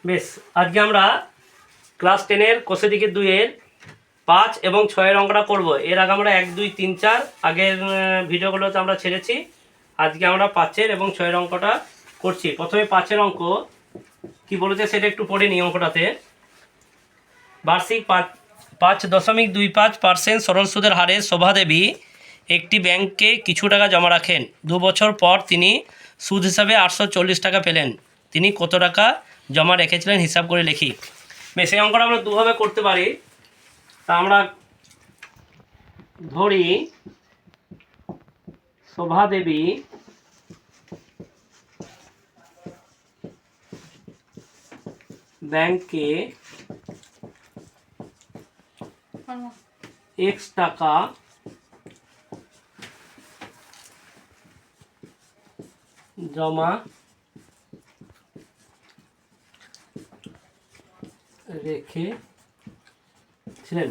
বেশ, আজকে আমরা ক্লাস 10-এর কোষে দিকে 2-এর 5 এবং 6-এর অঙ্কটা করব। এর আগে আমরা 1 2 3 4 আগের ভিডিওগুলোতে আমরা ছেড়েছি। আজকে আমরা 5-এর এবং 6-এর অঙ্কটা করছি। প্রথমে 5-এর অঙ্ক কি বলেছে সেটা একটু পড়ে নিই। অঙ্কটাতে বার্ষিক 5.25% সরল সুদের হারে শোভাদেবী একটি ব্যাংকে কিছু টাকা জমা রাখেন। 2 বছর পর তিনি সুদ হিসাবে 840 টাকা পেলেন। তিনি কত টাকা জমা রেখেছিলেন হিসাব করে লিখি। বেশ, এই অঙ্কটা আমরা দুভাবে করতে পারি। তা আমরা ধরি শোভাদেবী ব্যাংকে x টাকা জমা রেখেছিলেন।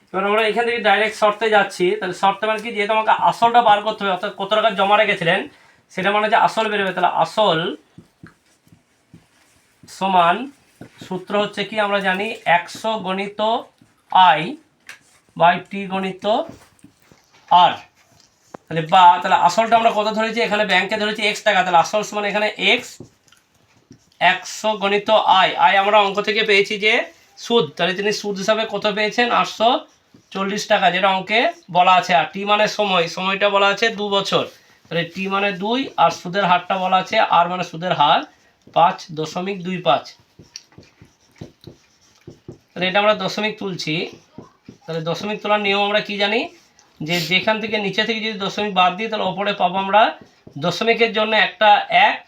এবার আমরা এখান থেকে ডাইরেক্ট শর্তে যাচ্ছি। তাহলে শর্তে মানে কি, যেহেতু আমাকে আসলটা বার করতে হবে, অর্থাৎ কত টাকা জমা রেখেছিলেন সেটা মানে যে আসল বেরোবে। তাহলে আসল সমান সূত্র হচ্ছে কি, আমরা জানি 100 গণিত আই বাই টি গণিত আর। তাহলে আসলটা আমরা কত ধরেছি, এখানে ব্যাংকে ধরেছি x টাকা। তাহলে আসল সমান এখানে x 100 গণিত আই আমরা অঙ্ক থেকে পেয়েছি যে সুদ। তাহলে তিনি সুদ হিসাবে কত পেয়েছেন, 840 টাকা, যেটা অঙ্কে বলা আছে। আর টি মানে সময়টা বলা আছে 2 বছর। তাহলে টি মানে 2 আর সুদের হারটা বলা আছে আর মানে সুদের হার 5.25। তাহলে এটা আমরা দশমিক তুলছি। তাহলে দশমিক তোলার নিয়ম আমরা কি জানি, যে যেখান থেকে নিচে থেকে যদি দশমিক বাদ দিই তাহলে ওপরে পাবো আমরা দশমিকের জন্য একটা 1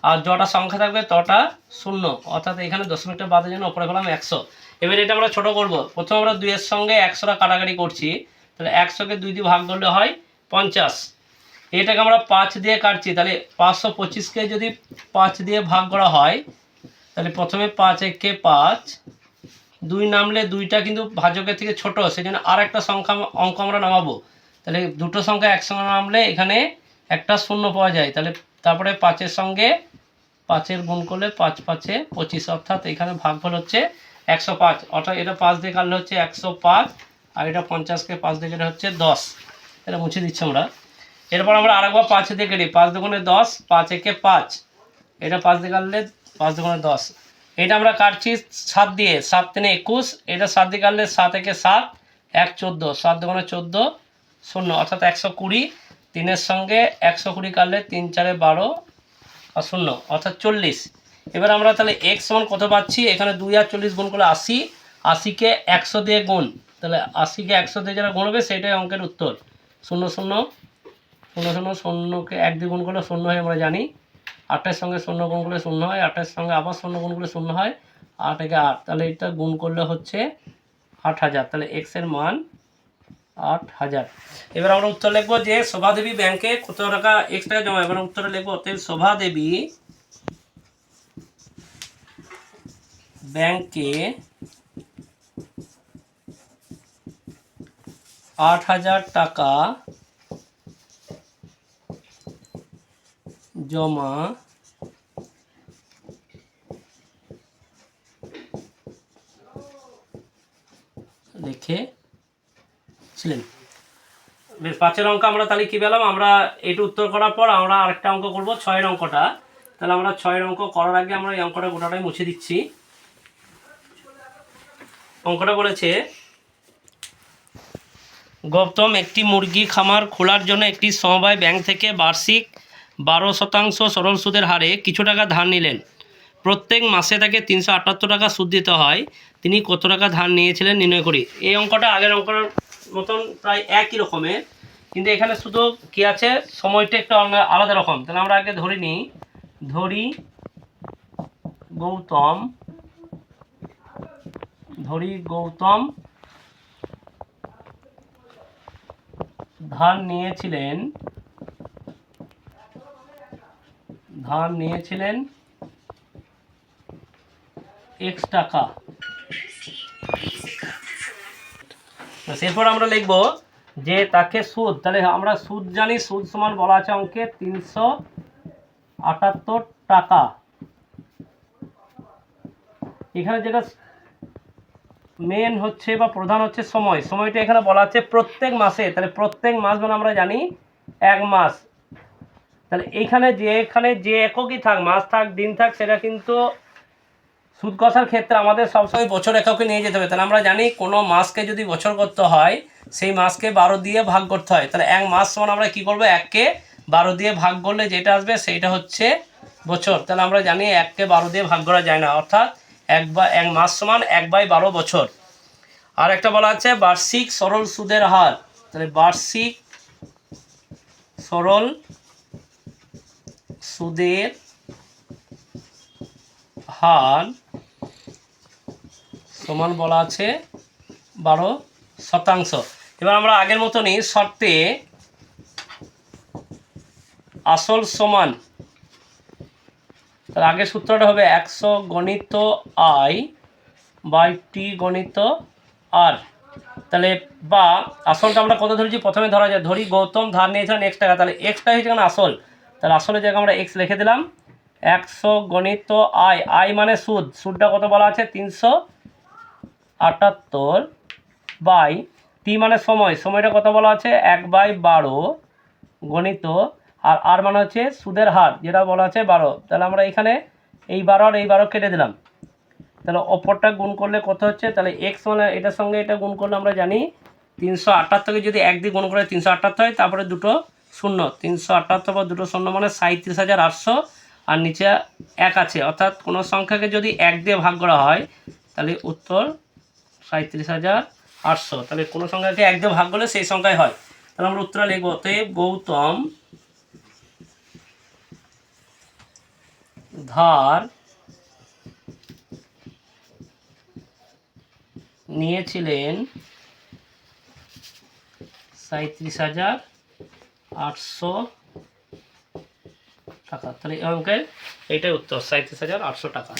আর যটা সংখ্যা থাকবে তটা 0, অর্থাৎ এখানে দশমিকটা বাদের জন্য ওপরে পেলাম 100। এবার এটা আমরা ছোট করব। প্রথমে আমরা 2 এর সঙ্গে 100টা কাটাকাটি করছি। তাহলে 100কে 2 দিয়ে ভাগ করলে হয় 50। এটাকে আমরা 5 দিয়ে কাটছি। তাহলে 525কে যদি 5 দিয়ে ভাগ করা হয়, তাহলে প্রথমে 5 একে 5, 2 নামলে 2টা কিন্তু ভাজকের থেকে ছোট, সেই জন্য আর একটা সংখ্যা অঙ্ক আমরা নামাবো। তাহলে দুটো সংখ্যা একসঙ্গে নামলে এখানে একটা 0 পাওয়া যায়। তাহলে তারপরে 5-এর সঙ্গে 5-এর গুণ করলে 5 5-এ 25, অর্থাৎ এখানে ভাগফল হচ্ছে 105। অর্থাৎ এটা 5 দিয়ে কাটলে হচ্ছে 105 আর এটা 50কে 5 দিয়ে কাটলে হচ্ছে 10। এটা মুছে দিচ্ছি আমরা। এরপর আমরা আরেকবার 5 দিয়ে কাটি। 5 দুগুণে 10, 5 একে 5, এটা 5 দিয়ে কাটলে 5 দুগুণে 10। এটা আমরা কাটছি 7 দিয়ে, 7 3 21, এটা 7 দিয়ে কাটলে 7 একে 7, 1 14, 7 দুগুণে 14, 0, অর্থাৎ 120। 3-এর সঙ্গে 120 কাটলে 3 4-এ 12 আর 0, অর্থাৎ 40। এবার আমরা তাহলে x সমান কত পাচ্ছি, এখানে 2 আর 40 গুণ করলে 80, 80কে 100 দিয়ে গুণ। তাহলে 80কে 100 দিয়ে যারা গুণবে সেটাই অঙ্কের উত্তর। 0 0 0 0, 0কে 1 দিয়ে গুণ করলে 0 হয়, আমরা জানি। 8-এর সঙ্গে 0 গুণ করলে 0 হয়, 8-এর সঙ্গে আবার 0 গুণ করলে 0 হয়, 8 একে 8, তাহলে এটা গুণ করলে হচ্ছে 8000। তাহলে x এর মান 8000। এবার আমরা উত্তর লিখবো যে শোভাদেবী ব্যাংকে কত টাকা x টাকা জমা। এবার উত্তরে লিখবো অতএব শোভাদেবী ব্যাংকে 8000 টাকা জমা রেখেছিলেন। বেশ, 5-এর অঙ্ক আমরা তাহলে কী পেলাম, আমরা এটা উত্তর করার পর আমরা আরেকটা অঙ্ক করব, 6-এর অঙ্কটা। তাহলে আমরা 6-এর অঙ্ক করার আগে আমরা এই অঙ্কটা গোটাটাই মুছে দিচ্ছি। অঙ্কটা বলেছে, গৌতম একটি মুরগি খামার খোলার জন্য একটি সমবায় ব্যাংক থেকে বার্ষিক 12% সরল সুদের হারে কিছু টাকা ধার নিলেন। প্রত্যেক মাসে তাকে 378 টাকা সুদ দিতে হয়। তিনি কত টাকা ধার নিয়েছিলেন নির্ণয় করি। এই অঙ্কটা আগের অঙ্কটার মতন প্রায় একই রকমের, কিন্তু এখানে শুধু কি আছে, সময়টা একটু আলাদা রকম। তাহলে আমরা আগে ধরি গৌতম ধার নিয়েছিলেন x টাকা। এরপর আমরা লিখব যে তাকে সুদ, তাহলে আমরা সুদ জানি, সুদ সমান বলা আছে অঙ্কে 378 টাকা এখানে যেটা মেন হচ্ছে বা প্রধান হচ্ছে সময়, সময়টা এখানে বলা আছে প্রত্যেক মাসে, তাহলে প্রত্যেক মাস মানে আমরা জানি 1 মাস। তাহলে এইখানে যে এককই থাক, মাস থাক দিন থাক, সেটা কিন্তু সুদ কষার ক্ষেত্রে আমাদের সবসময় বছর এককে নিয়ে যেতে হবে। তাহলে আমরা জানি কোনো মাসকে যদি বছর করতে হয় সেই মাসকে 12 দিয়ে ভাগ করতে হয়। তাহলে 1 মাস সমান আমরা কি করব, 1কে 12 দিয়ে ভাগ করলে যেটা আসবে সেইটা হচ্ছে বছর। তাহলে আমরা জানি 1কে 12 দিয়ে ভাগ করা যায় না, অর্থাৎ 1 মাস সমান 1/12 বছর। আর একটা বলা আছে বার্ষিক সরল সুদের হার। তাহলে বার্ষিক সরল সুদের হার সমান বলা আছে 12%। এবার আমরা আগের মতনই শর্তে আসল সমান, তার আগের সূত্রটা হবে 100 গণিত আই বাই টি গণিত আর। তাহলে বা আসলটা আমরা কত ধরেছি, প্রথমে ধরি গৌতম ধার নিয়েছিলেন X টাকা, তাহলে Xটা হয়েছে কেন আসল, তাহলে আসলের জায়গায় আমরা X লিখে দিলাম। 100 গণিত আই, আই মানে সুদ, সুদটা কত বলা আছে 378 বাই টি মানে সময়, সময়টা কত বলা আছে 1/12 গণিত আর মানে হচ্ছে সুদের হার যেটা বলা আছে 12। তাহলে আমরা এখানে এই 12 আর এই 12 কেটে দিলাম, তাহলে অপরটা গুণ করলে কত হচ্ছে, তাহলে এক্স মানে এটার সঙ্গে এটা গুণ করলে আমরা জানি 378 যদি 1 দিয়ে গুণ করে 378 হয়, তারপরে দুটো শূন্য, 378 বা দুটো শূন্য মানে 37,800, আর নিচে 1 আছে, অর্থাৎ কোনো সংখ্যাকে যদি 1 দিয়ে ভাগ করা হয় তাহলে উত্তর 37,800। তাহলে কোনো সংখ্যাকে 1 দিয়ে ভাগ করলে সেই সংখ্যায় হয়। তাহলে আমরা উত্তর লিখব, অতএব গৌতম ধার নিয়েছিলেন 37,800 টাকা। তাহলে এই অঙ্কের এইটাই উত্তর, 37,800 টাকা।